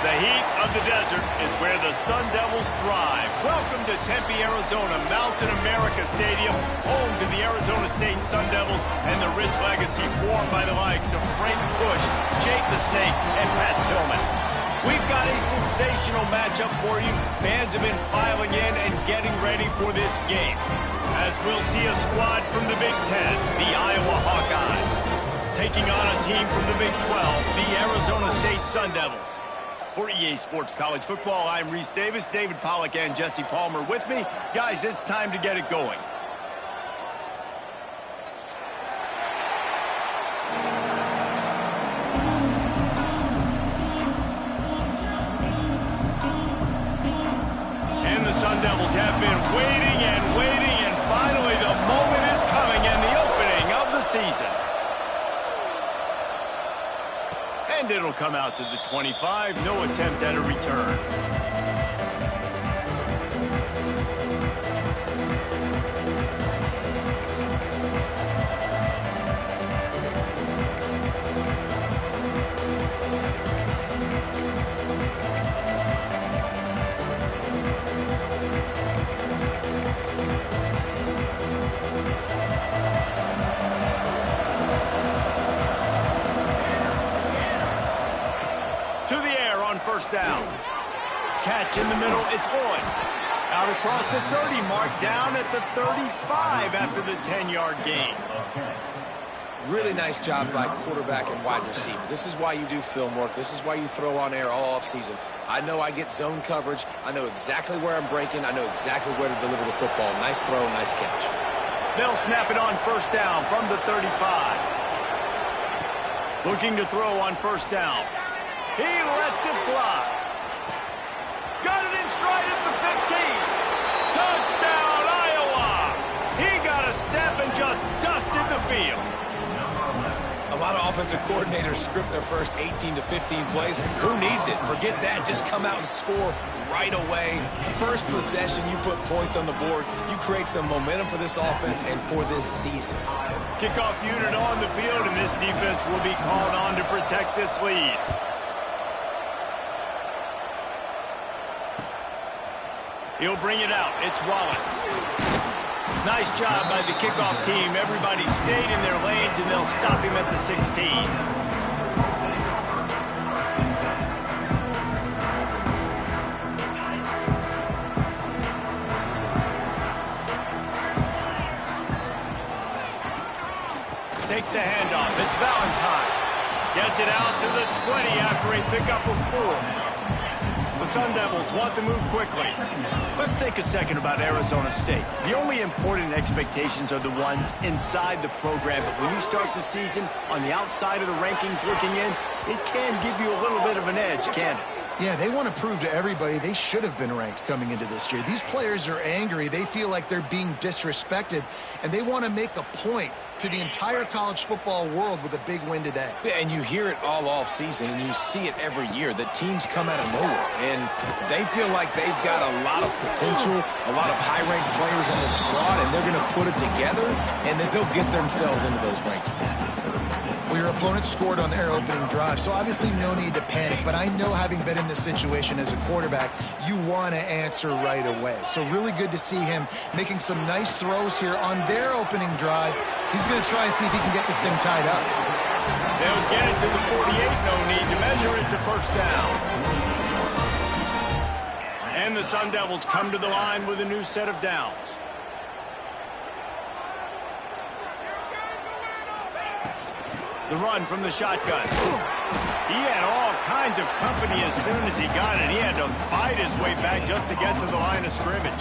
The heat of the desert is where the Sun Devils thrive. Welcome to Tempe, Arizona, Mountain America Stadium, home to the Arizona State Sun Devils and the rich legacy formed by the likes of Frank Bush, Jake the Snake, and Pat Tillman. We've got a sensational matchup for you. Fans have been filing in and getting ready for this game, as we'll see a squad from the Big Ten, the Iowa Hawkeyes, taking on a team from the Big 12, the Arizona State Sun Devils. For EA Sports College Football, I'm Reese Davis, David Pollack, and Jesse Palmer with me. Guys, it's time to get it going. And the Sun Devils have been waiting and waiting, and finally the moment is coming and the opening of the season. And it'll come out to the 25. No attempt at a return. First down. Catch in the middle, it's on. Out across the 30 mark, down at the 35 after the 10-yard gain. Really nice job by quarterback and wide receiver. This is why you do film work. This is why you throw on air all offseason. I know I get zone coverage. I know exactly where I'm breaking. I know exactly where to deliver the football. Nice throw, nice catch. They'll snap it on first down from the 35. Looking to throw on first down. He lets it fly. Got it in stride at the 15. Touchdown, Iowa. He got a step and just dusted the field. A lot of offensive coordinators script their first 18 to 15 plays. Who needs it? Forget that. Just come out and score right away. First possession, you put points on the board. You create some momentum for this offense and for this season. Kickoff unit on the field, and this defense will be called on to protect this lead. He'll bring it out. It's Wallace. Nice job by the kickoff team. Everybody stayed in their lanes, and they'll stop him at the 16. Takes a handoff. It's Valentine. Gets it out to the 20 after a pickup of 4. The Sun Devils want to move quickly. Let's take a second about Arizona State. The only important expectations are the ones inside the program, but when you start the season on the outside of the rankings looking in, it can give you a little bit of an edge, can't it? Yeah, they want to prove to everybody they should have been ranked coming into this year. These players are angry. They feel like they're being disrespected, and they want to make a point to the entire college football world with a big win today. Yeah, and you hear it all off season, and you see it every year. The teams come out of nowhere, and they feel like they've got a lot of potential, a lot of high-ranked players on the squad, and they're going to put it together, and then they'll get themselves into those rankings. Well, your opponent scored on their opening drive, so obviously no need to panic. But I know, having been in this situation as a quarterback, you want to answer right away. So really good to see him making some nice throws here on their opening drive. He's going to try and see if he can get this thing tied up. They'll get it to the 48. No need to measure it to first down. And the Sun Devils come to the line with a new set of downs. The run from the shotgun. He had all kinds of company as soon as he got it. He had to fight his way back just to get to the line of scrimmage.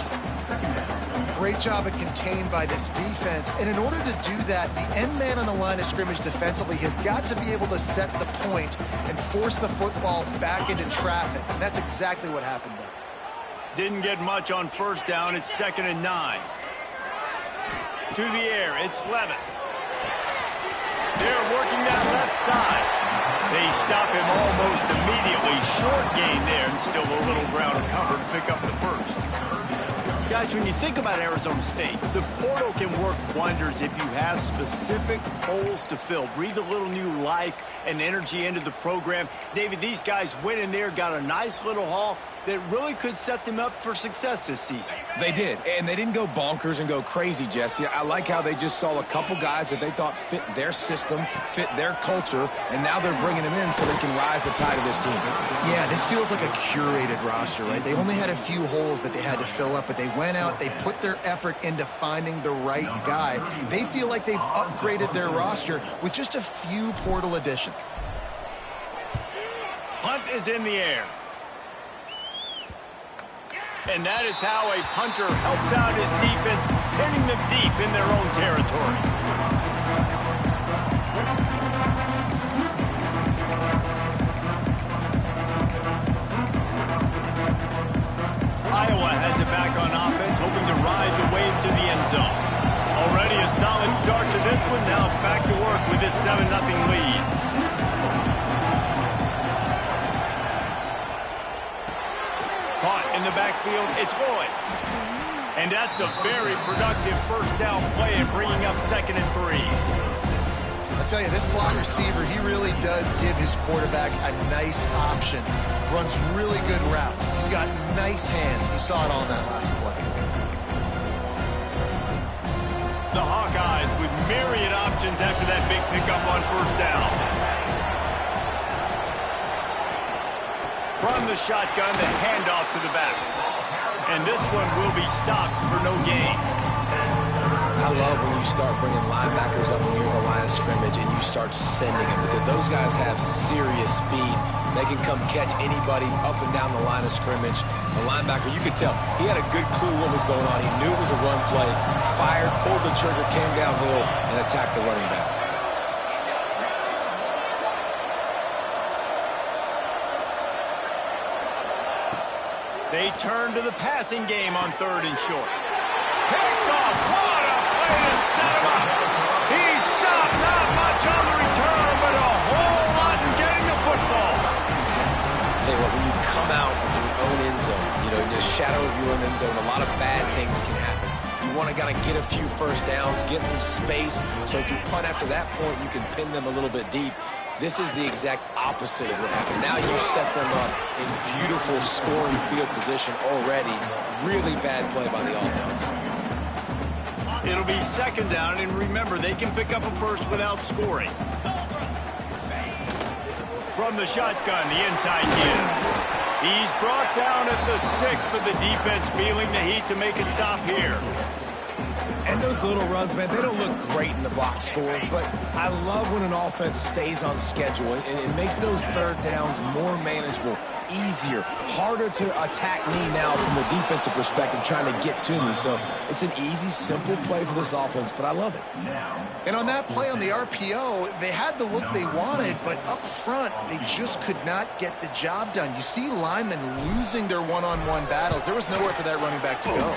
Great job of contained by this defense. And in order to do that, the end man on the line of scrimmage defensively has got to be able to set the point and force the football back into traffic. And that's exactly what happened there. Didn't get much on first down. It's 2nd and 9. To the air, it's Levitt. They're working that left side. They stop him almost immediately. Short gain there, and still a little ground to cover to pick up the first. Guys, when you think about Arizona State, the portal can work wonders if you have specific holes to fill. Breathe a little new life and energy into the program. David, these guys went in there, got a nice little haul that really could set them up for success this season. They did, and they didn't go bonkers and go crazy, Jesse. I like how they just saw a couple guys that they thought fit their system, fit their culture, and now they're bringing them in so they can rise the tide of this team. Yeah, this feels like a curated roster, right? They only had a few holes that they had to fill up, but they went out, they put their effort into finding the right guy. They feel like they've upgraded their roster with just a few portal additions. Punt is in the air. And that is how a punter helps out his defense, pinning them deep in their own territory. Iowa has it back on offense, hoping to ride the wave to the end zone. Already a solid start to this one. Now back to work with this 7-0 lead. Caught in the backfield, it's Lloyd. And that's a very productive first down play and bringing up 2nd and 3. I'll tell you, this slot receiver, he really does give his quarterback a nice option. Runs really good routes. He's got nice hands. You saw it on that last play. The Hawkeyes with myriad options after that big pickup on first down. From the shotgun, the handoff to the back. And this one will be stopped for no gain. I love when you start bringing linebackers up near the line of scrimmage and you start sending them, because those guys have serious speed. They can come catch anybody up and down the line of scrimmage. The linebacker, you could tell, he had a good clue what was going on. He knew it was a run play, fired, pulled the trigger, came downhill, and attacked the running back. They turn to the passing game on 3rd and short. Picked off. What a play to set him up. He stopped. Not much on the return, but a whole lot in getting the football. Tell you what, when you come out of your own end zone, you know, in the shadow of your own end zone, a lot of bad things can happen. You want to kind of get a few first downs, get some space, so if you punt after that point, you can pin them a little bit deep. This is the exact opposite of what happened. Now you set them up in beautiful scoring field position already. Really bad play by the offense. It'll be 2nd down, and remember, they can pick up a first without scoring. From the shotgun, the inside give. He's brought down at the 6, but the defense feeling the heat to make a stop here. And those little runs, man, they don't look great in the box score, but I love when an offense stays on schedule, and it makes those 3rd downs more manageable, easier, harder to attack me now from the defensive perspective, trying to get to me. So it's an easy, simple play for this offense, but I love it. And on that play on the RPO, they had the look they wanted, but up front, they just could not get the job done. You see linemen losing their one-on-one battles. There was nowhere for that running back to go.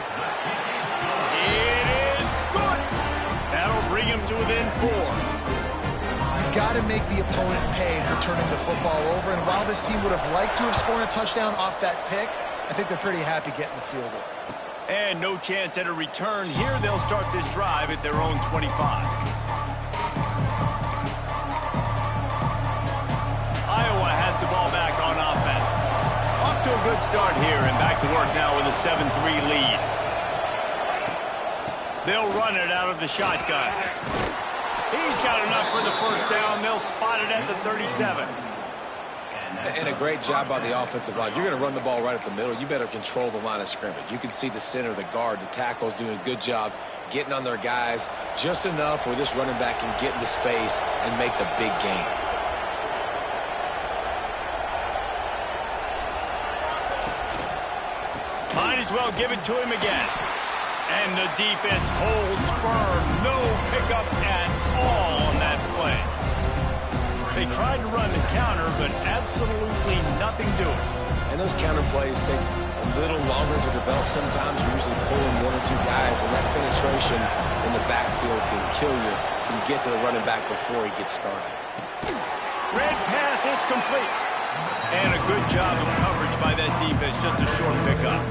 That'll bring him to within 4. You've got to make the opponent pay for turning the football over, and while this team would have liked to have scored a touchdown off that pick, I think they're pretty happy getting the field goal. And no chance at a return here. They'll start this drive at their own 25. Iowa has the ball back on offense. Off to a good start here, and back to work now with a 7-3 lead. They'll run it out of the shotgun. He's got enough for the first down. They'll spot it at the 37. And a great job by the offensive line. You're going to run the ball right at the middle. You better control the line of scrimmage. You can see the center, the guard, the tackles doing a good job getting on their guys just enough where this running back can get into space and make the big gain. Might as well give it to him again. And the defense holds firm. No pickup at all on that play. They tried to run the counter, but absolutely nothing doing. And those counter plays take a little longer to develop sometimes. You're usually pulling 1 or 2 guys, and that penetration in the backfield can kill you. Can get to the running back before he gets started. Red pass, it's complete. And a good job of coverage by that defense, just a short pickup.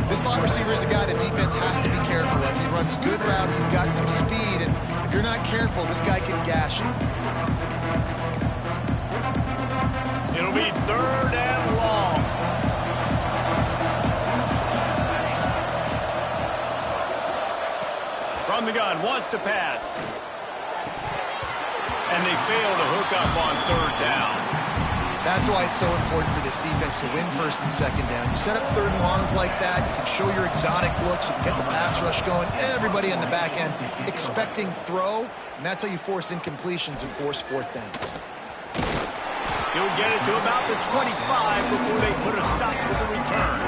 This slot receiver is a guy the defense has to be careful of. He runs good routes, he's got some speed, and if you're not careful, this guy can gash you. It'll be 3rd and long. From the gun, wants to pass. And they fail to hook up on 3rd down. That's why it's so important for this defense to win 1st and 2nd down. You set up 3rd and longs like that, you can show your exotic looks, you can get the pass rush going, everybody on the back end expecting throw, and that's how you force incompletions and force 4th downs. He'll get it to about the 25 before they put a stop to the return.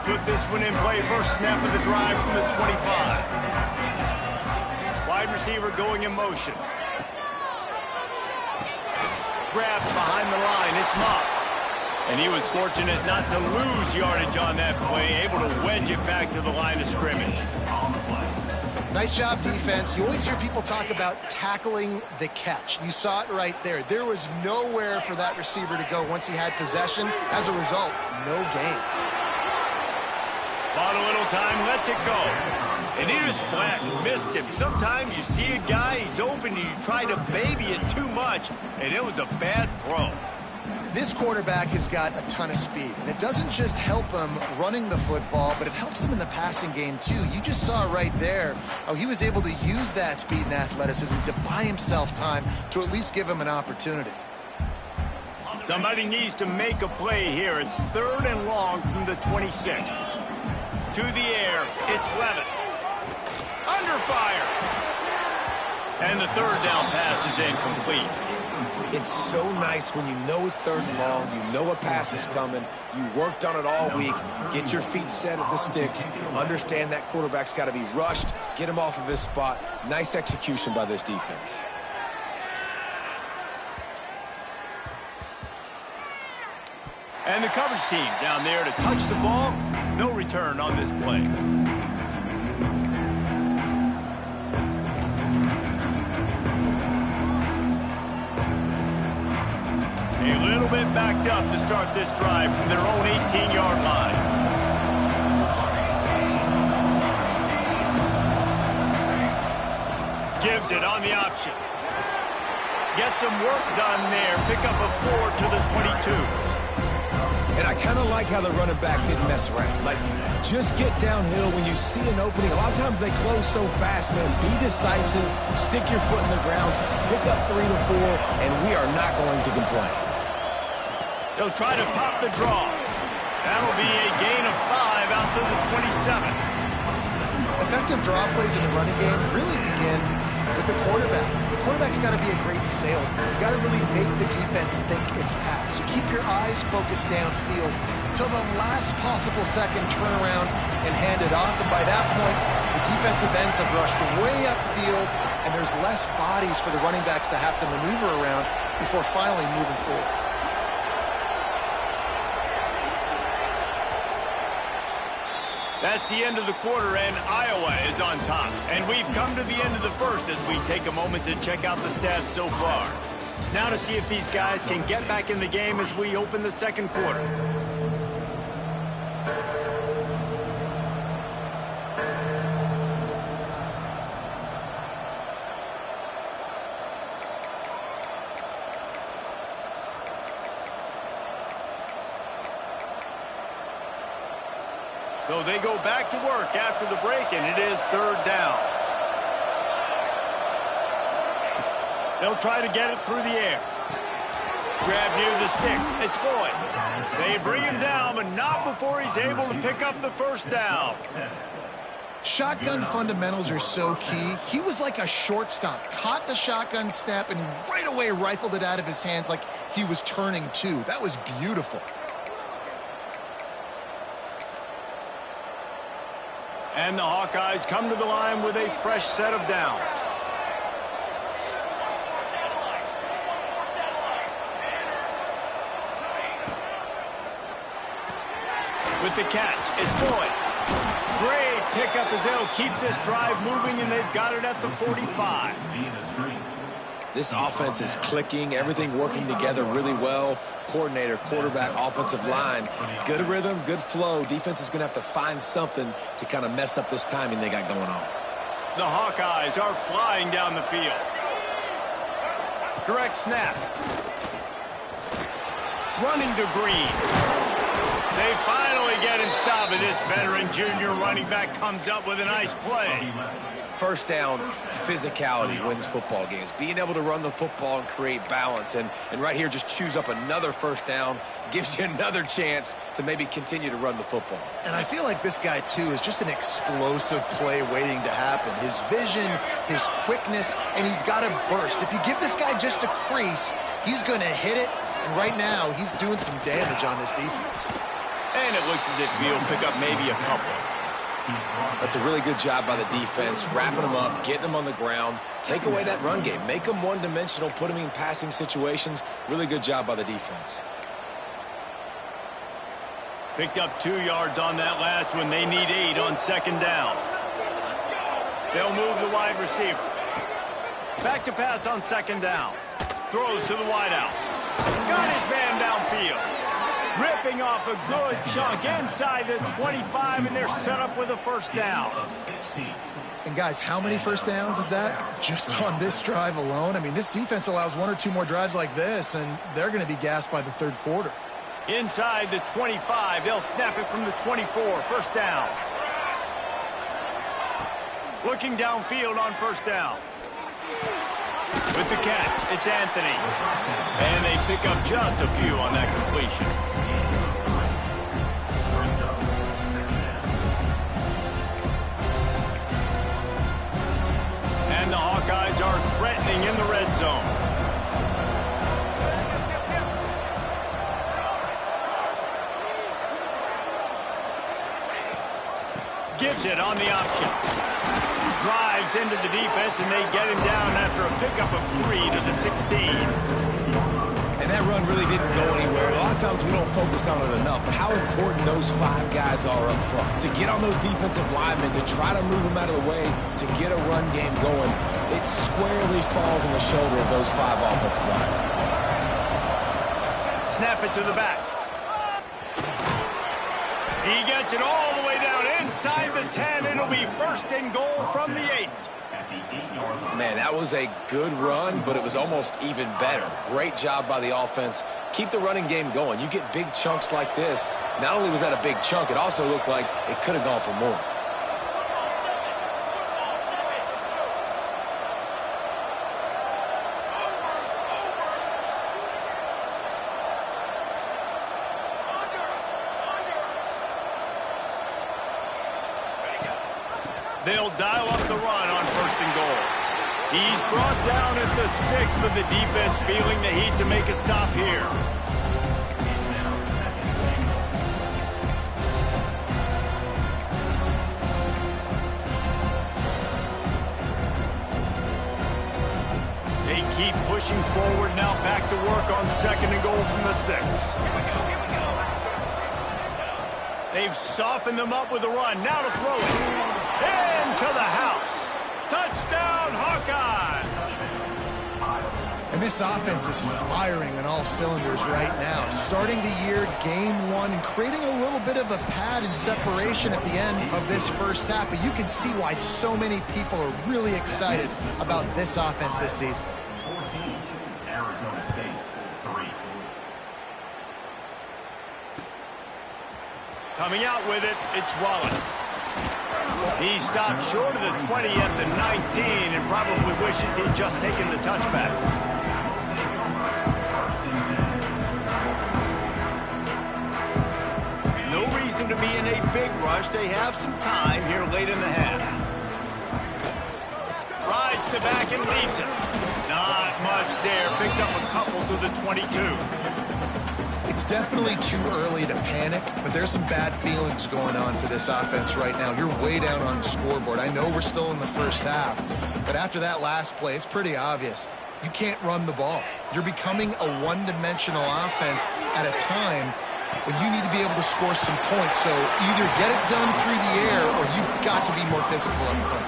Put this one in play. First snap of the drive from the 25. Wide receiver going in motion. Grabbed behind the line. It's Moss. And he was fortunate not to lose yardage on that play, able to wedge it back to the line of scrimmage. Nice job, defense. You always hear people talk about tackling the catch. You saw it right there. There was nowhere for that receiver to go once he had possession. As a result, no gain. Bought a little time, lets it go. And he was flat, missed him. Sometimes you see a guy, he's open, and you try to baby it too much, and it was a bad throw. This quarterback has got a ton of speed, and it doesn't just help him running the football, but it helps him in the passing game, too. You just saw right there how he was able to use that speed and athleticism to buy himself time to at least give him an opportunity. Somebody needs to make a play here. It's 3rd and long from the 26. To the air, it's Levitt. Under fire. And the 3rd down pass is incomplete. It's so nice when you know it's 3rd and long, you know a pass is coming, you worked on it all week, get your feet set at the sticks, understand that quarterback's got to be rushed, get him off of his spot. Nice execution by this defense. And the coverage team down there to touch the ball. No return on this play. A little bit backed up to start this drive from their own 18-yard line. Gives it on the option. Gets some work done there. Pick up a 4 to the 22. And I kind of like how the running back didn't mess around. Like, just get downhill when you see an opening. A lot of times they close so fast, man. Be decisive, stick your foot in the ground, pick up 3 to 4, and we are not going to complain. He'll try to pop the draw. That'll be a gain of 5 out to the 27. Effective draw plays in the running game really begin with the quarterback. The quarterback's got to be a great sailor. You got to really make the defense think it's pass. You keep your eyes focused downfield till the last possible second, turn around and hand it off. And by that point, the defensive ends have rushed way upfield, and there's less bodies for the running backs to have to maneuver around before finally moving forward. That's the end of the quarter, and Iowa is on top. And we've come to the end of the first as we take a moment to check out the stats so far. Now to see if these guys can get back in the game as we open the second quarter. So they go back to work after the break, and it is 3rd down. They'll try to get it through the air. Grab near the sticks. It's Boyd. They bring him down, but not before he's able to pick up the 1st down. Shotgun fundamentals are so key. He was like a shortstop. Caught the shotgun snap and right away rifled it out of his hands like he was turning two. That was beautiful. And the Hawkeyes come to the line with a fresh set of downs. With the catch, it's Boyd. Great pickup as they'll keep this drive moving, and they've got it at the 45. This offense is clicking, everything working together really well. Coordinator, quarterback, offensive line, good rhythm, good flow. Defense is going to have to find something to kind of mess up this timing they got going on. The Hawkeyes are flying down the field. Direct snap. Running to Green. They finally get him stopped, and this veteran junior running back comes up with a nice play. First down, physicality wins football games. Being able to run the football and create balance. And right here, just choose up another first down. Gives you another chance to maybe continue to run the football. And I feel like this guy, too, is just an explosive play waiting to happen. His vision, his quickness, and he's got a burst. If you give this guy just a crease, he's going to hit it. And right now, he's doing some damage on this defense. And it looks as if he'll pick up maybe a couple. That's a really good job by the defense, wrapping them up, getting them on the ground. Take away that run game. Make them one-dimensional, put them in passing situations. Really good job by the defense. Picked up 2 yards on that last one. They need 8 on second down. They'll move the wide receiver. Back to pass on second down. Throws to the wideout. Got his man downfield. Ripping off a good chunk inside the 25, and they're set up with a first down. And guys, how many first downs is that just on this drive alone? I mean, this defense allows 1 or 2 more drives like this, and they're going to be gassed by the third quarter. Inside the 25, they'll snap it from the 24, first down. Looking downfield on first down. With the catch, it's Anthony. And they pick up just a few on that completion. And the Hawkeyes are threatening in the red zone. Gives it on the option. Drives into the defense, and they get him down after a pickup of 3 to the 16. And that run really didn't go anywhere. A lot of times we don't focus on it enough, but how important those 5 guys are up front. To get on those defensive linemen, to try to move them out of the way, to get a run game going, it squarely falls on the shoulder of those 5 offensive linemen. Snap it to the back. He gets it all the way down inside the 10. It'll be first and goal from the 8. Man, that was a good run, but it was almost even better. Great job by the offense. Keep the running game going. You get big chunks like this. Not only was that a big chunk, it also looked like it could have gone for more. They'll dial up the run on first and goal. He's brought down at the 6, but the defense feeling the heat to make a stop here. They keep pushing forward, now back to work on second and goal from the 6. They've softened them up with a run. Now to throw it. Into the house. Touchdown, Hawkeyes. And this offense is firing on all cylinders right now. Starting the year, game 1, and creating a little bit of a pad and separation at the end of this first half. But you can see why so many people are really excited about this offense this season. Coming out with it, it's Wallace. He stopped short of the 20 at the 19 and probably wishes he'd just taken the touchback. No reason to be in a big rush. They have some time here late in the half. Rides the back and leaves it. Not much there. Picks up a couple to the 22. It's definitely too early to panic, but there's some bad feelings going on for this offense right now. You're way down on the scoreboard. I know we're still in the first half, but after that last play, it's pretty obvious. You can't run the ball. You're becoming a one-dimensional offense at a time when you need to be able to score some points. So either get it done through the air or you've got to be more physical up front.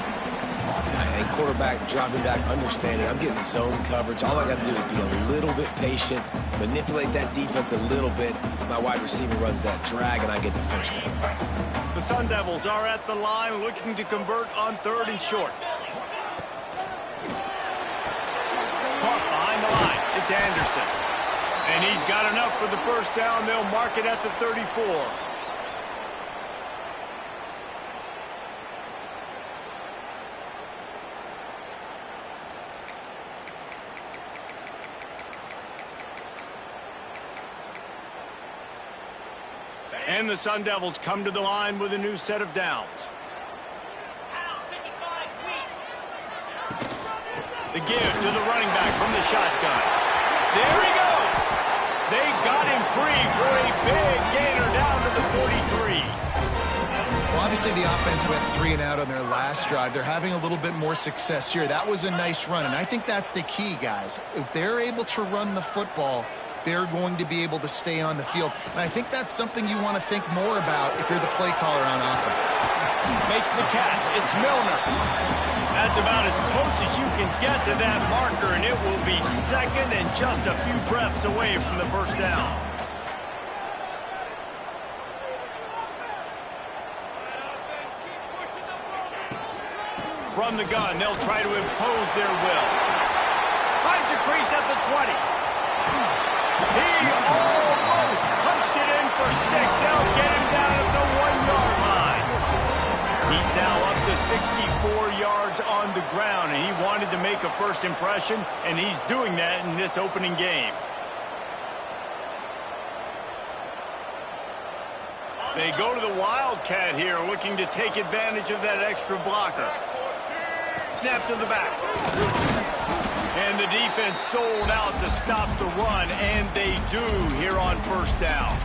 And quarterback dropping back, understanding I'm getting zone coverage. All I got to do is be a little bit patient, manipulate that defense a little bit. My wide receiver runs that drag, and I get the first down. The Sun Devils are at the line looking to convert on 3rd and short. Caught behind the line. It's Anderson. And he's got enough for the first down. They'll mark it at the 34. And the Sun Devils come to the line with a new set of downs. The give to the running back from the shotgun. There he goes. They got him free for a big gainer down to the 43. Well, obviously the offense went 3 and out on their last drive. They're having a little bit more success here. That was a nice run, and I think that's the key, guys. If they're able to run the football, they're going to be able to stay on the field. And I think that's something you want to think more about if you're the play caller on offense. Makes the catch. It's Milner. That's about as close as you can get to that marker, and it will be second and just a few breaths away from the first down. From the gun, they'll try to impose their will. Finds a crease at the 20. He almost punched it in for 6. They'll get him down at the 1-yard line. He's now up to 64 yards on the ground, and he wanted to make a first impression, and he's doing that in this opening game. They go to the Wildcat here, looking to take advantage of that extra blocker. Snap to the back. And the defense sold out to stop the run, and they do here on first down.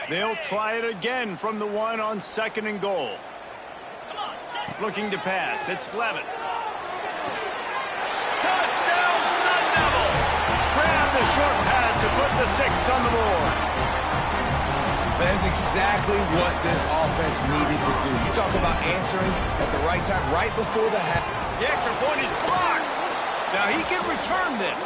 They'll try it again from the 1 on 2nd and goal. Looking to pass. It's Levitt. Touchdown, Sun Devils! Grab the short pass to put the 6 on the board. That is exactly what this offense needed to do. You talk about answering at the right time, right before the half. The extra point is blocked. Now he can return this.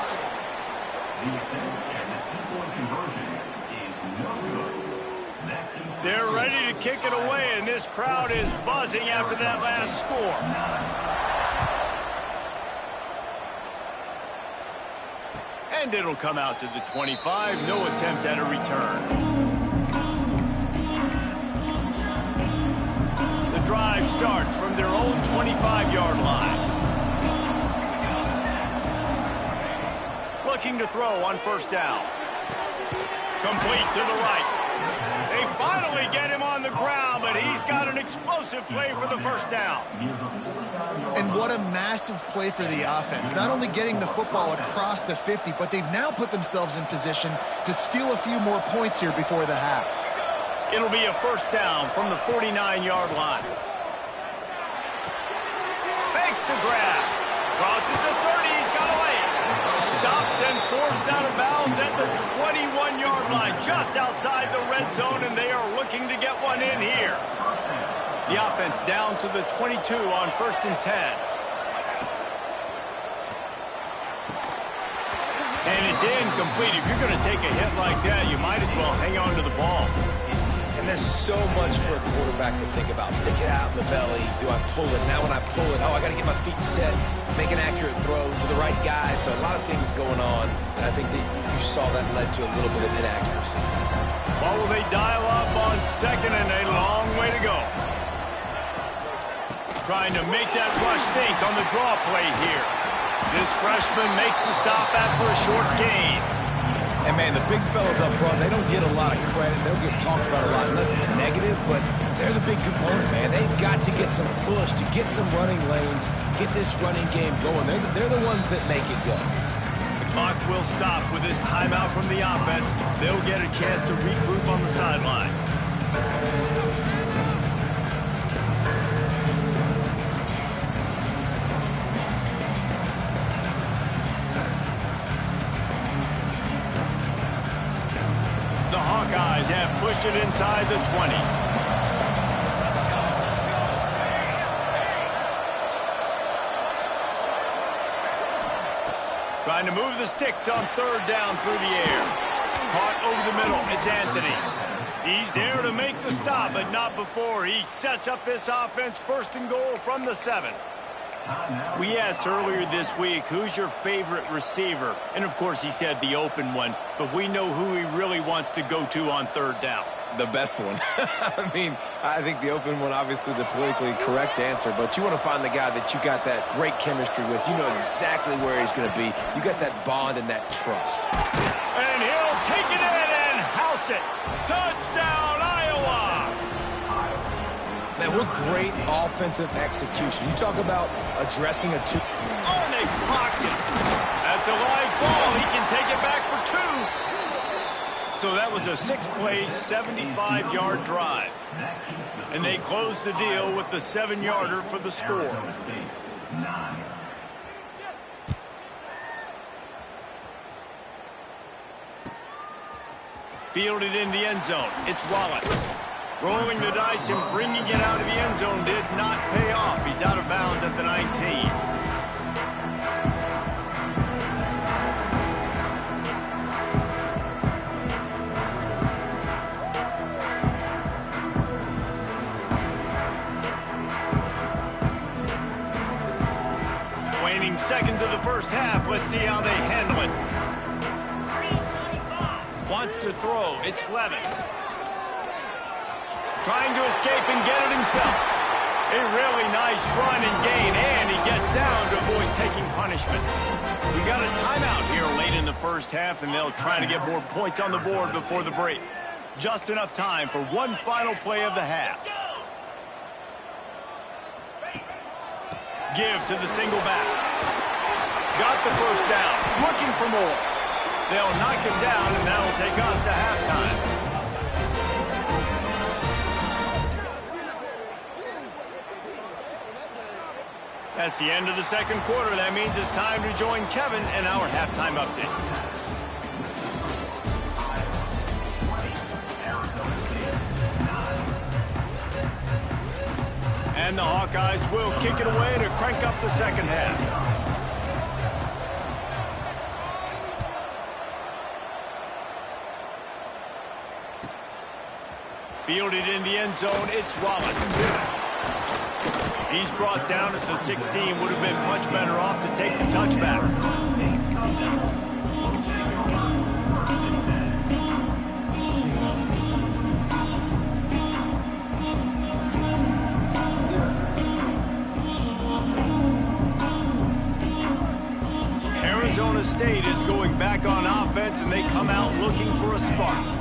They're ready to kick it away, and this crowd is buzzing after that last score. And it'll come out to the 25. No attempt at a return. The drive starts from their own 25-yard line. Looking to throw on first down. Complete to the right. They finally get him on the ground, but he's got an explosive play for the first down. And what a massive play for the offense. Not only getting the football across the 50, but they've now put themselves in position to steal a few more points here before the half. It'll be a first down from the 49-yard line. Fakes to grab. Crosses the 30. He's got a lane. Stopped and forced out of bounds at the 21-yard line, just outside the red zone, and they are looking to get one in here. The offense down to the 22 on 1st and 10. And it's incomplete. If you're going to take a hit like that, you might as well hang on to the ball. And there's so much for a quarterback to think about. Stick it out in the belly. Do I pull it? Now when I pull it, I got to get my feet set, make an accurate throw to the right guy. So a lot of things going on, and I think that you saw that led to a little bit of inaccuracy. Well, will they dial up on 2nd and a long way to go? Trying to make that rush think on the draw play here. This freshman makes the stop after a short gain. And, man, the big fellas up front, they don't get a lot of credit. They don't get talked about a lot unless it's negative, but they're the big component, man. They've got to get some push, to get some running lanes, get this running game going. They're the ones that make it go. The Clock will stop with this timeout from the offense. They'll get a chance to regroup on the sideline. The Hawkeyes have pushed it inside the 20. Trying to move the sticks on third down through the air. Caught over the middle. It's Anthony. He's there to make the stop, but not before he sets up this offense first and goal from the 7. We asked earlier this week, who's your favorite receiver? And, of course, he said the open one, but we know who he really wants to go to on third down. The best one. I mean, I think the open one, obviously the politically correct answer, but you want to find the guy that you got that great chemistry with. You know exactly where he's going to be. You got that bond and that trust. And he'll take it in and house it. Touchdown, Iowa! Man, what great offensive execution. You talk about addressing a two. Oh, and they blocked it. That's a live ball. He can take it back for 2. So that was a 6-play, 75-yard drive. And they closed the deal with the 7-yarder for the score. Fielded in the end zone. It's Wallace. Rolling the dice and bringing it out of the end zone did not pay off. He's out of bounds at the 19. Seconds of the first half. Let's see how they handle it. Wants to throw. It's Levin. Trying to escape and get it himself. A really nice run and gain, and he gets down to avoid taking punishment. We got a timeout here late in the first half, and they'll try to get more points on the board before the break. Just enough time for one final play of the half. Give to the single back. Got the first down. Looking for more. They'll knock him down, and that'll take us to halftime. That's the end of the second quarter. That means it's time to join Kevin in our halftime update. And the Hawkeyes will kick it away to crank up the second half. Fielded in the end zone, it's Wallace. He's brought down at the 16. Would have been much better off to take the touchback. Arizona State is going back on offense, and they come out looking for a spark.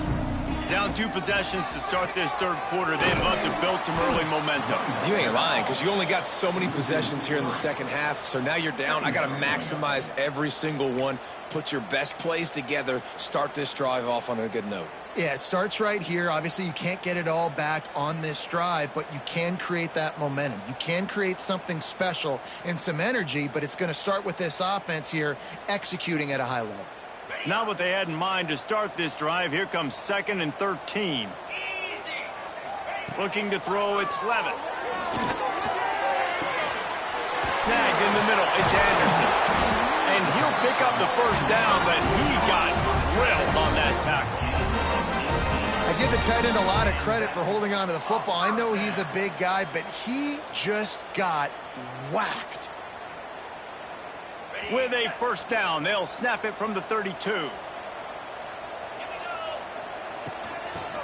Down 2 possessions to start this third quarter. They'd love to build some early momentum. You ain't lying, because you only got so many possessions here in the second half, so now you're down. I got to maximize every single one, put your best plays together, start this drive off on a good note. Yeah, it starts right here. Obviously, you can't get it all back on this drive, but you can create that momentum. You can create something special and some energy, but it's going to start with this offense here executing at a high level. Not what they had in mind to start this drive. Here comes 2nd and 13. Looking to throw, it's Levin. Snagged in the middle, it's Anderson. And he'll pick up the first down, but he got drilled on that tackle. I give the tight end a lot of credit for holding on to the football. I know he's a big guy, but he just got whacked. With a first down, they'll snap it from the 32.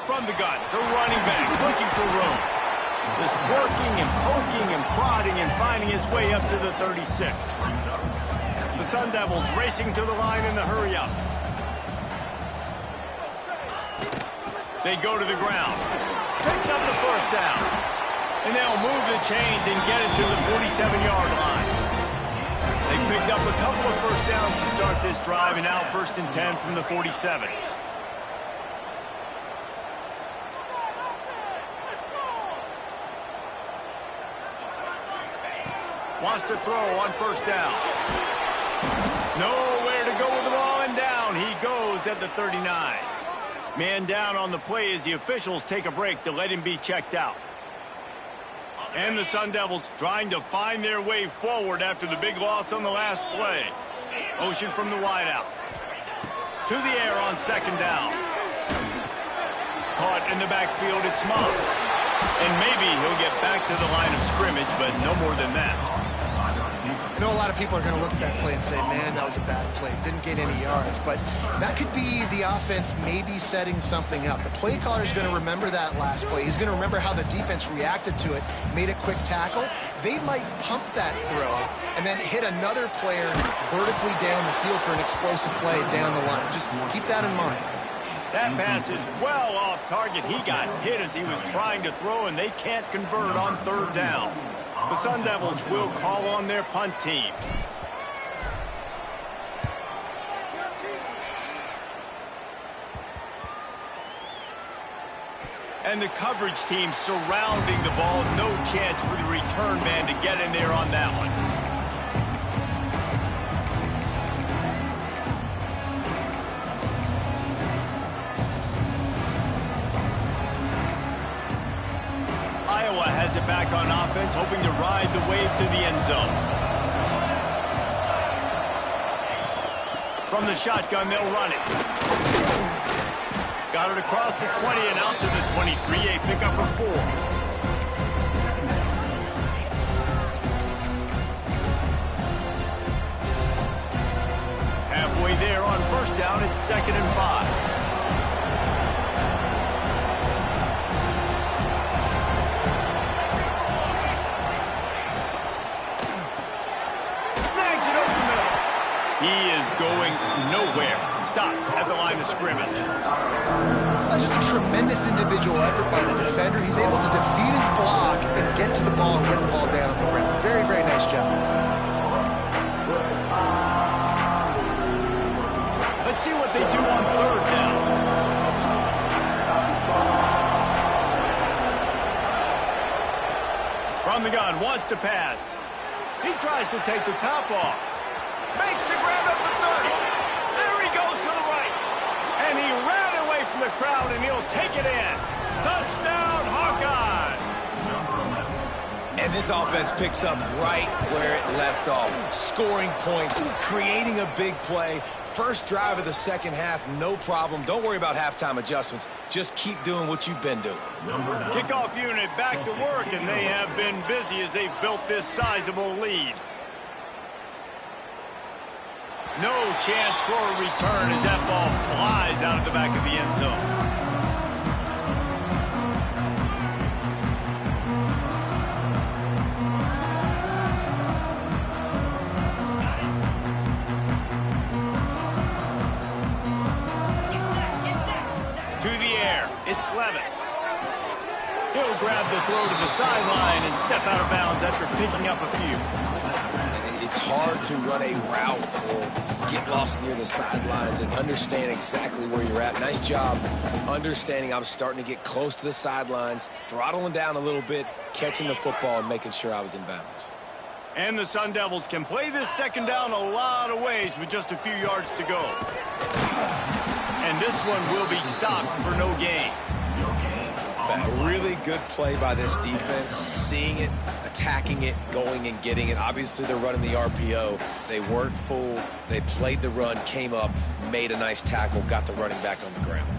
From the gun, the running back looking for room. Just working and poking and prodding and finding his way up to the 36. The Sun Devils racing to the line in the hurry-up. They go to the ground. Picks up the first down. And they'll move the chains and get it to the 47-yard line. They picked up a couple of first downs to start this drive, and now 1st and 10 from the 47. Wants to throw on 1st down. Nowhere to go with the ball, and down he goes at the 39. Man down on the play as the officials take a break to let him be checked out. And the Sun Devils trying to find their way forward after the big loss on the last play. Motion from the wideout. To the air on 2nd down. Caught in the backfield, it's Moss. And maybe he'll get back to the line of scrimmage, but no more than that. I know a lot of people are going to look at that play and say, man, that was a bad play. Didn't get any yards. But that could be the offense maybe setting something up. The play caller is going to remember that last play. He's going to remember how the defense reacted to it, made a quick tackle. They might pump that throw and then hit another player vertically down the field for an explosive play down the line. Just keep that in mind. That pass is well off target. He got hit as he was trying to throw, and they can't convert on 3rd down. The Sun Devils will call on their punt team. And the coverage team surrounding the ball. No chance for the return man to get in there on that one. Iowa has it back on offense, hoping to ride the wave to the end zone. From the shotgun, they'll run it. Got it across the 20 and out to the 23, a pickup of 4. Halfway there on 1st down, it's 2nd and 5. He is going nowhere. Stop at the line of scrimmage. That's just a tremendous individual effort by the defender. He's able to defeat his block and get to the ball and get the ball down on the ground. Very, very nice job. Let's see what they do on 3rd down. From the gun, wants to pass. He tries to take the top off. Makes the grab up the 30. There he goes to the right. And he ran away from the crowd, and he'll take it in. Touchdown, Hawkeyes. And this offense picks up right where it left off. Scoring points, creating a big play. First drive of the 2nd half, no problem. Don't worry about halftime adjustments. Just keep doing what you've been doing. Kickoff unit back to work, and they have been busy as they've built this sizable lead. No chance for a return as that ball flies out of the back of the end zone. To the air, it's Levitt. He'll grab the throw to the sideline and step out of bounds after picking up a few. It's hard to run a route or get lost near the sidelines and understand exactly where you're at. Nice job understanding I'm starting to get close to the sidelines, throttling down a little bit, catching the football and making sure I was in bounds. And the Sun Devils can play this 2nd down a lot of ways with just a few yards to go. And this one will be stopped for no gain. A really good play by this defense, seeing it, attacking it, going and getting it. Obviously, they're running the RPO. They weren't fooled. They played the run, came up, made a nice tackle, got the running back on the ground.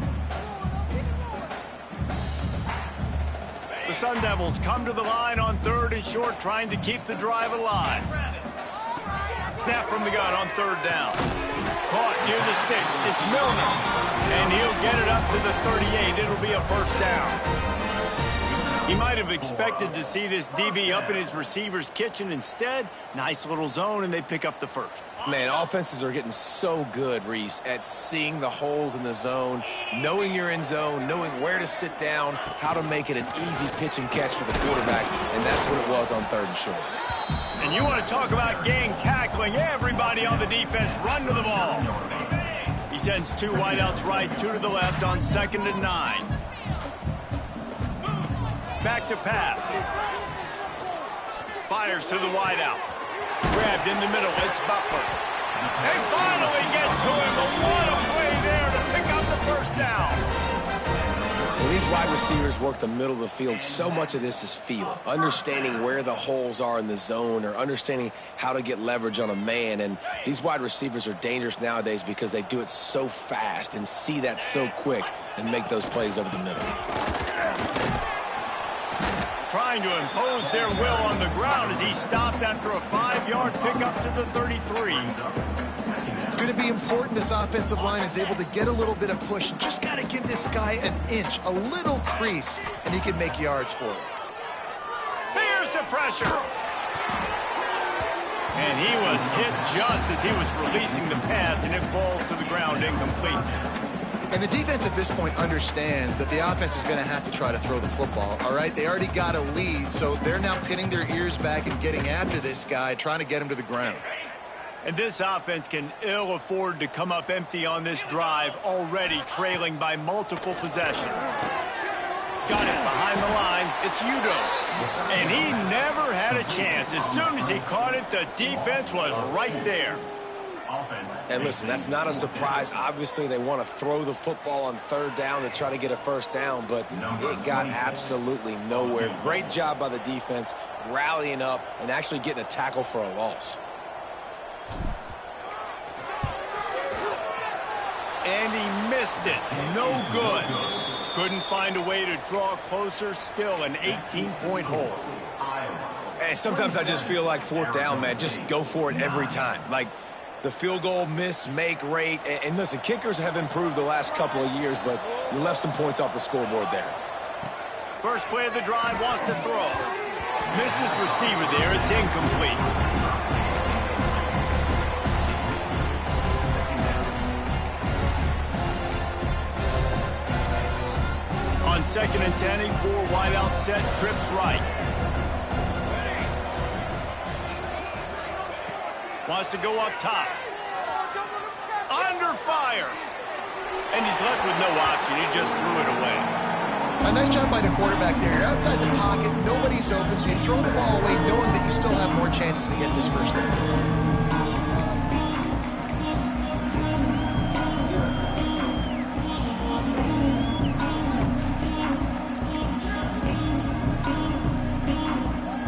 The Sun Devils come to the line on 3rd and short, trying to keep the drive alive. Snap from the gun on 3rd down. Caught near the sticks. It's Milner. And he'll get it up to the 38. It'll be a 1st down. He might have expected to see this DB up in his receiver's kitchen. Instead, nice little zone, and they pick up the 1st. Man, offenses are getting so good, Reese, at seeing the holes in the zone, knowing you're in zone, knowing where to sit down, how to make it an easy pitch and catch for the quarterback, and that's what it was on 3rd and short. And you want to talk about gang tackling. Everybody on the defense run to the ball. He sends 2 wideouts right, 2 to the left on 2nd and 9. Back to pass. Fires to the wideout. Grabbed in the middle. It's Butler. They finally get to him. But what a play there to pick up the first down. When these wide receivers work the middle of the field, so much of this is feel. Understanding where the holes are in the zone or understanding how to get leverage on a man. And these wide receivers are dangerous nowadays because they do it so fast and see that so quick and make those plays over the middle. Trying to impose their will on the ground as he stopped after a 5-yard pickup to the 33. It's going to be important this offensive line is able to get a little bit of push. Just got to give this guy an inch, a little crease, and he can make yards for it. Here's the pressure. And he was hit just as he was releasing the pass, and it falls to the ground incomplete. And the defense at this point understands that the offense is going to have to try to throw the football, all right? They already got a lead, so they're now pinning their ears back and getting after this guy, trying to get him to the ground. And this offense can ill afford to come up empty on this drive, already trailing by multiple possessions. Got it behind the line. It's Udo. And he never had a chance. As soon as he caught it, the defense was right there. And listen, that's not a surprise. Obviously, they want to throw the football on 3rd down to try to get a first down, but it got absolutely nowhere. Great job by the defense, rallying up and actually getting a tackle for a loss. And he missed it. No good. Couldn't find a way to draw closer. Still an 18-point hole. And sometimes I just feel like 4th down, man. Just go for it every time. Like the field goal miss-make rate. And listen, kickers have improved the last couple of years, but you left some points off the scoreboard there. First play of the drive, wants to throw. Missed his receiver there. It's incomplete. On 2nd and 10, a 4 wideout set, trips right. Wants to go up top. Under fire. And he's left with no option. He just threw it away. A nice job by the quarterback there. You're outside the pocket, nobody's open, so you throw the ball away knowing that you still have more chances to get this first down.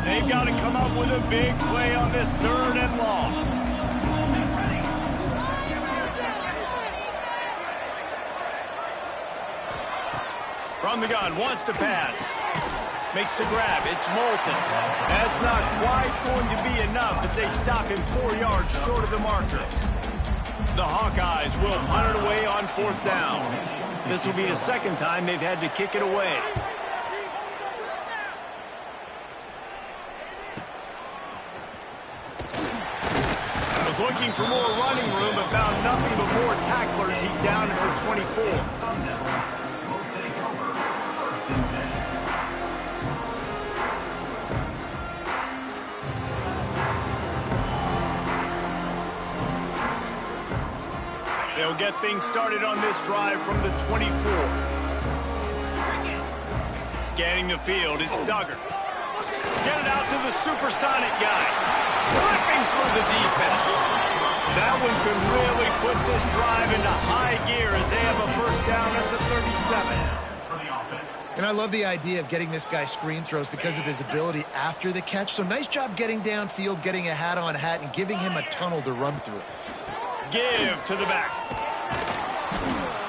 They've got to come up with a big play on this 3rd and long. From the gun, wants to pass. Makes the grab. It's Moulton. That's not quite going to be enough as they stop him 4 yards short of the marker. The Hawkeyes will punt it away on 4th down. This will be the 2nd time they've had to kick it away. Looking for more running room, but found nothing but more tacklers. He's down for 24. They'll get things started on this drive from the 24. Scanning the field, it's Duggar. Get it out to the supersonic guy. Ripping through the defense. That one could really put this drive into high gear as they have a first down at the 37. And I love the idea of getting this guy screen throws because of his ability after the catch. So nice job getting downfield, getting a hat-on hat, and giving him a tunnel to run through. Give to the back.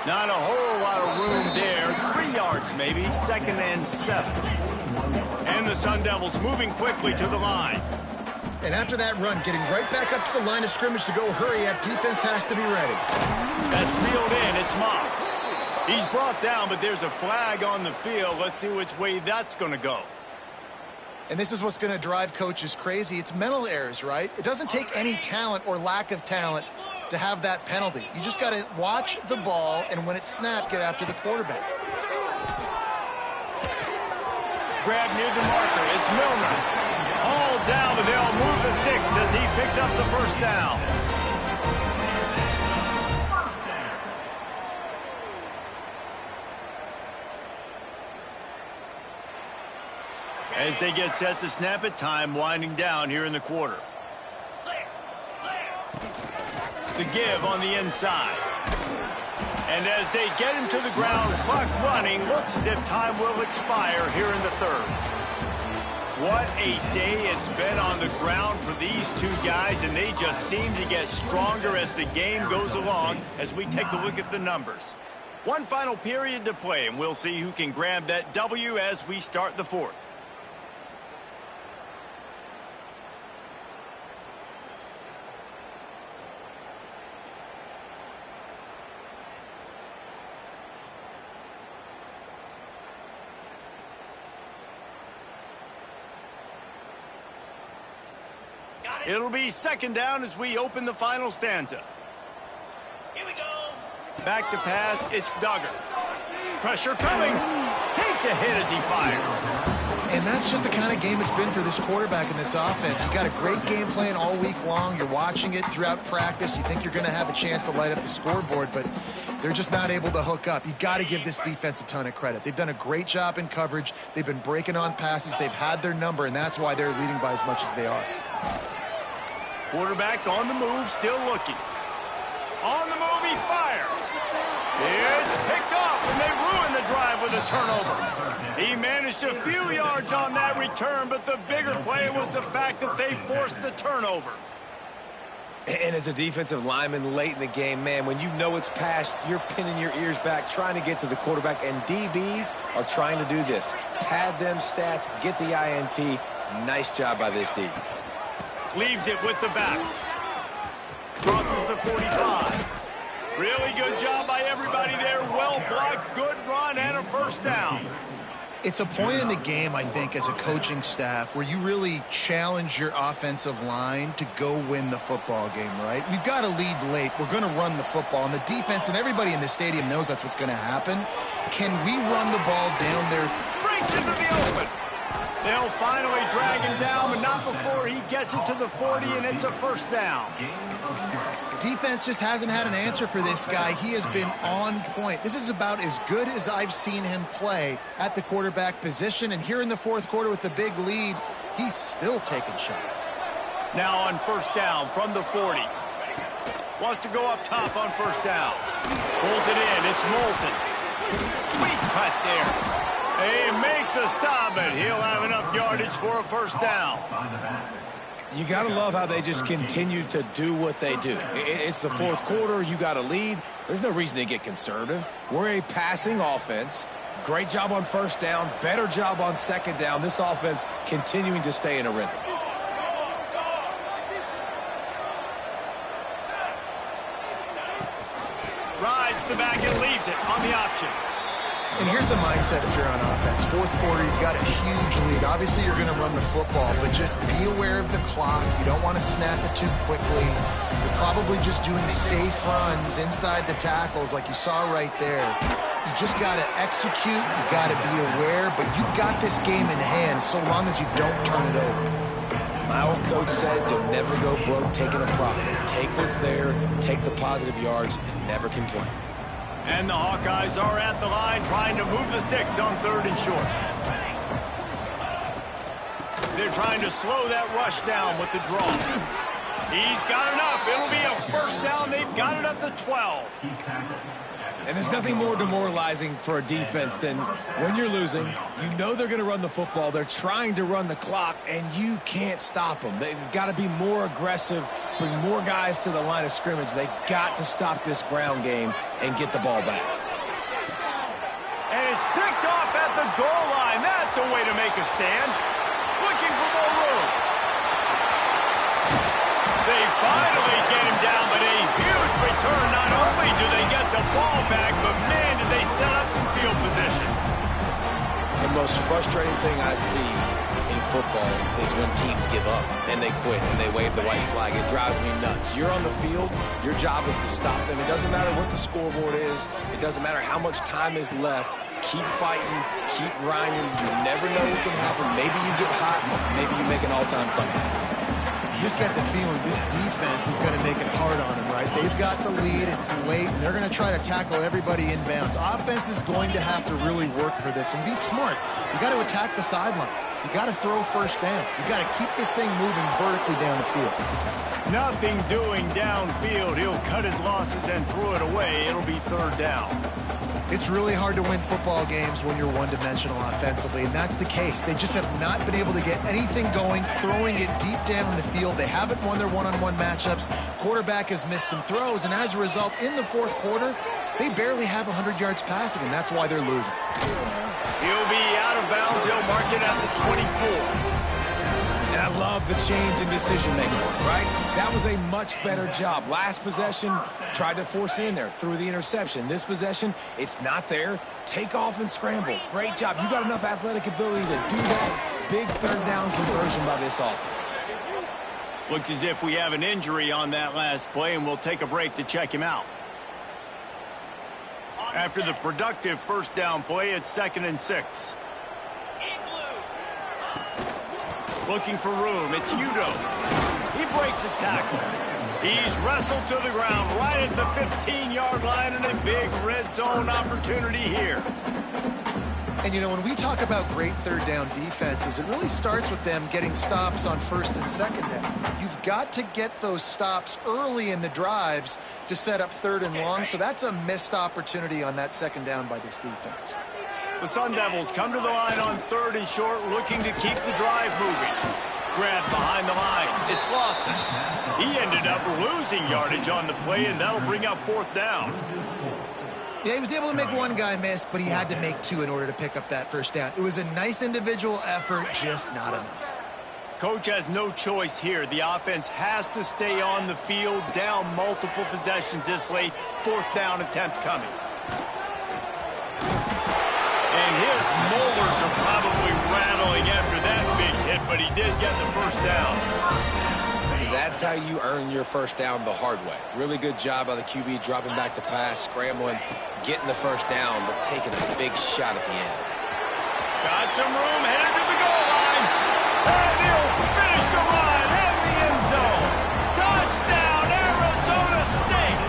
Not a whole lot of room there. 3 yards maybe, 2nd and 7. And the Sun Devils moving quickly to the line. And after that run, getting right back up to the line of scrimmage to go hurry up, defense has to be ready. That's reeled in, it's Moss. He's brought down, but there's a flag on the field. Let's see which way that's going to go. And this is what's going to drive coaches crazy. It's mental errors, right? It doesn't take any talent or lack of talent to have that penalty. You just got to watch the ball, and when it's snapped, get after the quarterback. grab near the marker. It's Milner. All down, but they'll move the sticks as he picks up the first down. As they get set to snap it, time winding down here in the quarter. The give on the inside. And as they get him to the ground, clock running, looks as if time will expire here in the third. What a day it's been on the ground for these two guys, and they just seem to get stronger as the game goes along as we take a look at the numbers. One final period to play, and we'll see who can grab that W as we start the fourth. It'll be second down as we open the final stanza. Here we go. Back to pass, it's Duggar. Pressure coming. Takes a hit as he fires. And that's just the kind of game it's been for this quarterback in this offense. You've got a great game plan all week long. You're watching it throughout practice. You think you're going to have a chance to light up the scoreboard, but they're just not able to hook up. You've got to give this defense a ton of credit. They've done a great job in coverage. They've been breaking on passes. They've had their number, and that's why they're leading by as much as they are. Quarterback on the move, still looking. On the move, he fires. It's picked off, and they ruin the drive with a turnover. He managed a few yards on that return, but the bigger play was the fact that they forced the turnover. And as a defensive lineman late in the game, man, when you know it's passed, you're pinning your ears back, trying to get to the quarterback, and DBs are trying to do this. Pad them stats, get the INT. Nice job by this D. Leaves it with the back. Crosses the 45. Really good job by everybody there. Well blocked, good run, and a first down. It's a point in the game, I think, as a coaching staff where you really challenge your offensive line to go win the football game, right? We've got to lead late. We're going to run the football. And the defense and everybody in the stadium knows that's what's going to happen. Can we run the ball down there? Breaks into the open. They'll finally drag him down, but not before he gets it to the 40, and it's a first down. Defense just hasn't had an answer for this guy. He has been on point. This is about as good as I've seen him play at the quarterback position, and here in the fourth quarter with the big lead, he's still taking shots. Now on first down from the 40. Wants to go up top on first down. Pulls it in. It's Moulton. Sweet cut there. They make the stop, and he'll have enough yardage for a first down. You got to love how they just continue to do what they do. It's the fourth quarter. You got a lead. There's no reason to get conservative. We're a passing offense. Great job on first down. Better job on second down. This offense continuing to stay in a rhythm. Rides the back and leaves it on the option. And here's the mindset if you're on offense. Fourth quarter, you've got a huge lead. Obviously, you're going to run the football, but just be aware of the clock. You don't want to snap it too quickly. You're probably just doing safe runs inside the tackles like you saw right there. You just got to execute. You got to be aware, but you've got this game in hand so long as you don't turn it over. My old coach said you'll never go broke taking a profit. Take what's there, take the positive yards, and never complain. And the Hawkeyes are at the line trying to move the sticks on third and short. They're trying to slow that rush down with the draw. He's got enough. It'll be a first down. They've got it up to 12. And there's nothing more demoralizing for a defense than when you're losing, you know they're going to run the football, they're trying to run the clock, and you can't stop them. They've got to be more aggressive, bring more guys to the line of scrimmage. They've got to stop this ground game and get the ball back. And it's picked off at the goal line. That's a way to make a stand. Looking for more room. They finally get him down, but a huge return. Not only do they get the ball back, but man, did they set up some field position. The most frustrating thing I see in football is when teams give up and they quit and they wave the white flag. It drives me nuts. You're on the field. Your job is to stop them. It doesn't matter what the scoreboard is. It doesn't matter how much time is left. Keep fighting. Keep grinding. You never know what can happen. Maybe you get hot. Maybe you make an all-time comeback. You just get the feeling this defense is going to make it hard on them, right? They've got the lead, it's late, and they're going to try to tackle everybody inbounds. Offense is going to have to really work for this and be smart. You got to attack the sidelines. You got to throw first down. You got to keep this thing moving vertically down the field. Nothing doing downfield. He'll cut his losses and throw it away. It'll be third down. It's really hard to win football games when you're one-dimensional offensively, and that's the case. They just have not been able to get anything going, throwing it deep down the field. They haven't won their one-on-one matchups. Quarterback has missed some throws, and as a result, in the fourth quarter, they barely have 100 yards passing, and that's why they're losing. He'll be out of bounds. He'll mark it at the 24. And I love the change in decision-making, right? That was a much better job. Last possession, tried to force it in there, threw the interception. This possession, it's not there. Take off and scramble. Great job. You got enough athletic ability to do that. Big third down conversion by this offense. Looks as if we have an injury on that last play, and we'll take a break to check him out. After the productive first down play, it's 2nd and 6. Looking for room. It's Udo. He breaks a tackle. He's wrestled to the ground right at the 15-yard line, and a big red zone opportunity here. And, you know, when we talk about great third down defenses, it really starts with them getting stops on first and second down. You've got to get those stops early in the drives to set up third and long, so that's a missed opportunity on that second down by this defense. The Sun Devils come to the line on 3rd and short, looking to keep the drive moving. Grabbed behind the line. It's Lawson. He ended up losing yardage on the play, and that'll bring up 4th down. Yeah, he was able to make one guy miss, but he had to make 2 in order to pick up that first down. It was a nice individual effort, just not enough. Coach has no choice here. The offense has to stay on the field, down multiple possessions this late. 4th down attempt coming. And his molars are probably rattling after that big hit, but he did get the first down. That's how you earn your first down the hard way. Really good job by the QB dropping back the pass, scrambling, getting the first down, but taking a big shot at the end. Got some room, headed to the goal line. And he'll finish the run in the end zone. Touchdown, Arizona State.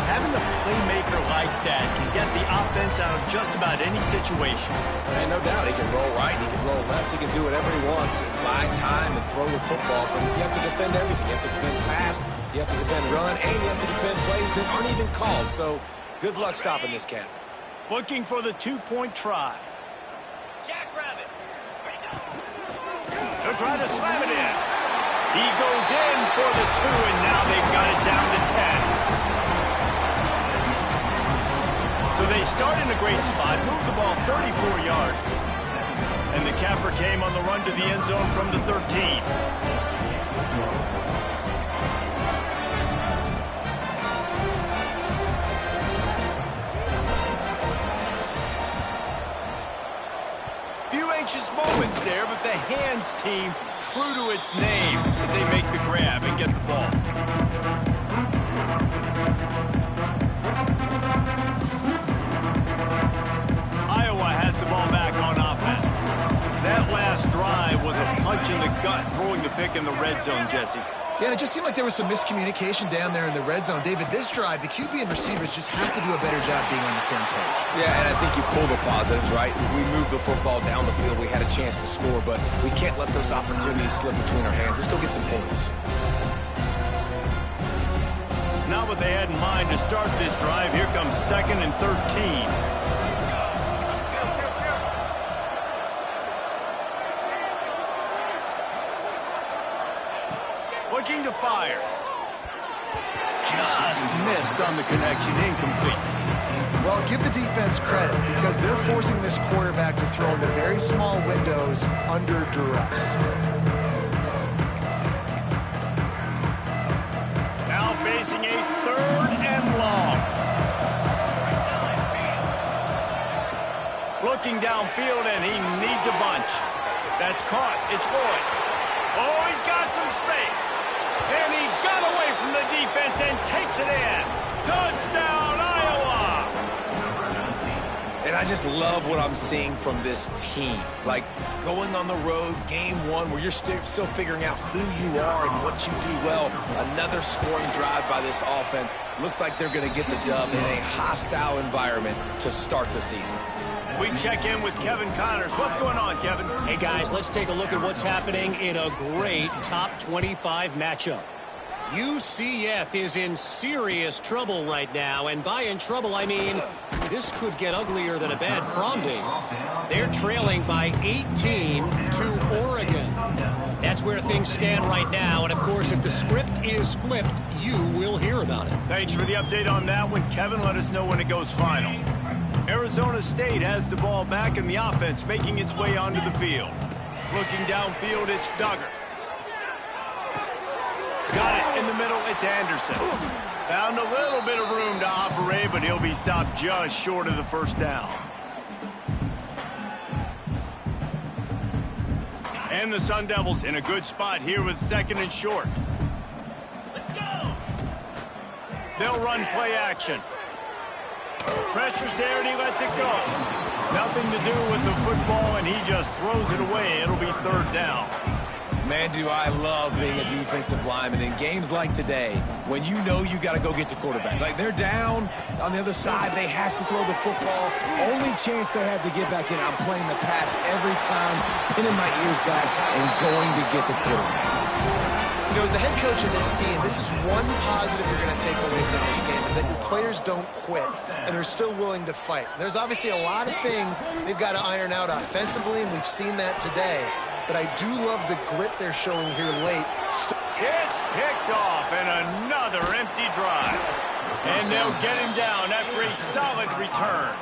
Having the playmaker like that can get the offense out of just about any situation. Ain't no doubt. He can roll right, he can roll left, he can do whatever he wants and buy time and throw the football. But you have to defend everything. You have to defend pass, you have to defend run, and you have to defend plays that aren't even called. So good luck stopping this cat. Looking for the 2-point try. Jackrabbit. They're trying to slam it in. He goes in for the 2, and now they've got it down to 10. So they start in a great spot, move the ball 34 yards. And the capper came on the run to the end zone from the 13. Few anxious moments there, but the hands team true to its name as they make the grab and get the ball. Iowa has the ball back on offense. That last drive was a punch in the gut, throwing the pick in the red zone, Jesse. Yeah, and it just seemed like there was some miscommunication down there in the red zone. David, this drive, the QB and receivers just have to do a better job being on the same page. Yeah, and I think you pull the positives, right? We moved the football down the field. We had a chance to score, but we can't let those opportunities slip between our hands. Let's go get some points. Not what they had in mind to start this drive. Here comes 2nd and 13. Looking to fire. Just missed on the connection, incomplete. Well, give the defense credit because they're forcing this quarterback to throw into very small windows under duress. Now facing a 3rd and long. Looking downfield, and he needs a bunch. That's caught. It's Lloyd. Oh, he's got some space. And he got away from the defense and takes it in. Touchdown, Iowa! And I just love what I'm seeing from this team. Like, going on the road, game one, where you're still figuring out who you are and what you do well. Another scoring drive by this offense. Looks like they're going to get the dub in a hostile environment to start the season. We check in with Kevin Connors. What's going on, Kevin? Hey, guys, let's take a look at what's happening in a great top 25 matchup. UCF is in serious trouble right now, and by in trouble, I mean this could get uglier than a bad prom date. They're trailing by 18 to Oregon. That's where things stand right now, and of course, if the script is flipped, you will hear about it. Thanks for the update on that one, Kevin. Let us know when it goes final. Arizona State has the ball back in the offense, making its way onto the field. Looking downfield, it's Duggar. Got it in the middle, it's Anderson. Found a little bit of room to operate, but he'll be stopped just short of the first down. And the Sun Devils in a good spot here with 2nd and short. Let's go. They'll run play action. Pressure's there and he lets it go. Nothing to do with the football and he just throws it away. It'll be 3rd down. Man, do I love being a defensive lineman in games like today when you know you got to go get the quarterback. Like, they're down on the other side. They have to throw the football. Only chance they have to get back in, I'm playing the pass every time, pinning my ears back and going to get the quarterback. You know, as the head coach of this team, this is one positive you're going to take away from this game, is that your players don't quit, and they're still willing to fight. There's obviously a lot of things they've got to iron out offensively, and we've seen that today. But I do love the grit they're showing here late. It's picked off, and another empty drive. And they'll get him down after a solid return.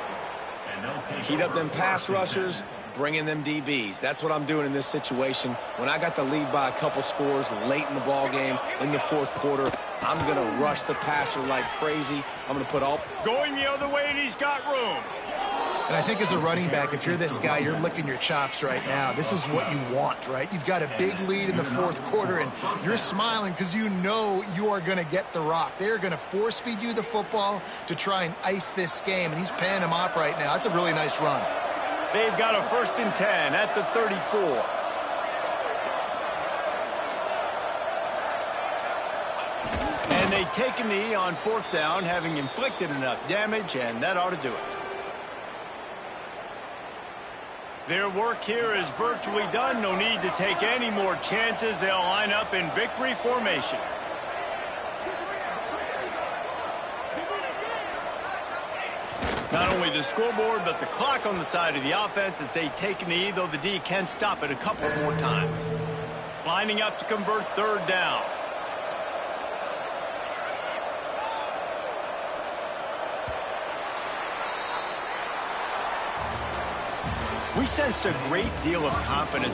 Heat up them pass rushers, bring in them DBs. That's what I'm doing in this situation. When I got the lead by a couple scores late in the ball game, in the 4th quarter, I'm going to rush the passer like crazy. I'm going to put all... Going the other way, and he's got room. And I think as a running back, if you're this guy, you're licking your chops right now. This is what you want, right? You've got a big lead in the 4th quarter, and you're smiling because you know you are going to get the rock. They're going to force feed you the football to try and ice this game, and he's paying him off right now. That's a really nice run. They've got a 1st and 10 at the 34. And they take a knee on 4th down, having inflicted enough damage, and that ought to do it. Their work here is virtually done. No need to take any more chances. They'll line up in victory formation. Not only the scoreboard, but the clock on the side of the offense as they take a knee, though the D can stop it a couple more times. Lining up to convert 3rd down. We sensed a great deal of confidence